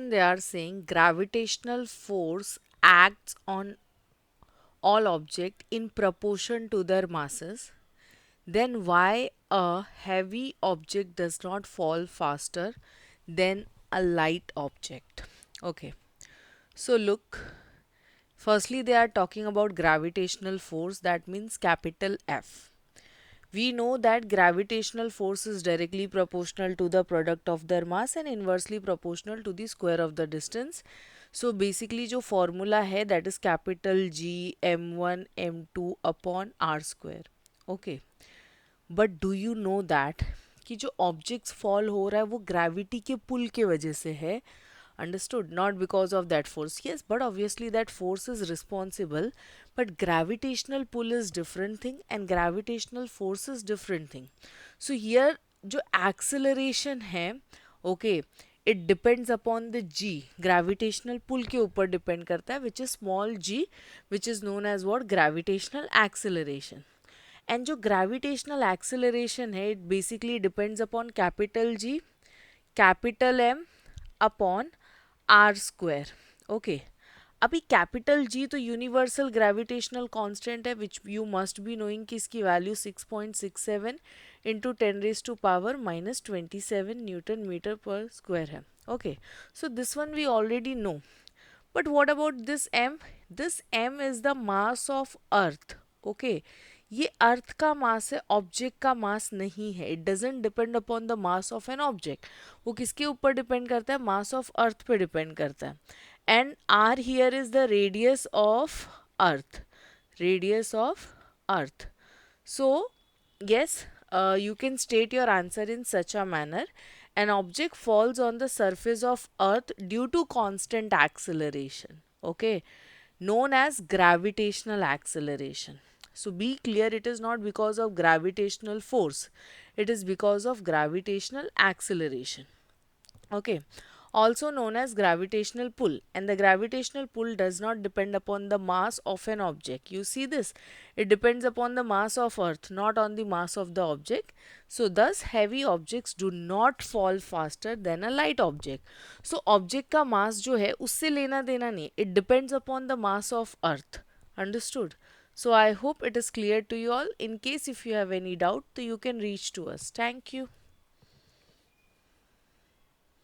They are saying gravitational force acts on all objects in proportion to their masses. Then why a heavy object does not fall faster than a light object? Okay. So look, firstly they are talking about gravitational force, that means capital F. We know that gravitational force is directly proportional to the product of their mass and inversely proportional to the square of the distance. So basically जो formula है that is capital G m1 m2 upon r square. Okay. But do you know that कि जो objects fall हो रहा है वो gravity के पुल के वजह से है. Understood, not because of that force. Yes, but obviously that force is responsible, but gravitational pull is different thing and gravitational force is different thing. So here जो एक्सेलरेशन है, okay, it depends upon the g, gravitational pull के ऊपर depend करता है, which is small g, which is known as what, gravitational acceleration. And जो gravitational acceleration है it basically depends upon capital G, capital M upon R square. Okay, अभी capital G तो universal gravitational constant है which you must be knowing कि इसकी value 6.67 into 10⁻⁻27 newton metre per square है. Okay, so this one we already know. But what about this m? This m is the mass of earth. Okay, ये अर्थ का मास है, object का मास नहीं है. It doesn't depend upon the mass of an object. वो किसके ऊपर डिपेंड करता है? मास ऑफ अर्थ पे डिपेंड करता है. And R here is the radius of earth, radius of earth. So, yes, you can state your answer in such a manner. An object falls on the surface of Earth due to constant acceleration, okay, known as gravitational acceleration. So, be clear, it is not because of gravitational force, it is because of gravitational acceleration. Okay, also known as gravitational pull, and the gravitational pull does not depend upon the mass of an object. You see this, it depends upon the mass of earth, not on the mass of the object. So thus heavy objects do not fall faster than a light object. So object का mass जो है उससे लेना देना नहीं, it depends upon the mass of earth. Understood? So I hope it is clear to you all. In case if you have any doubt, so you can reach to us. Thank you.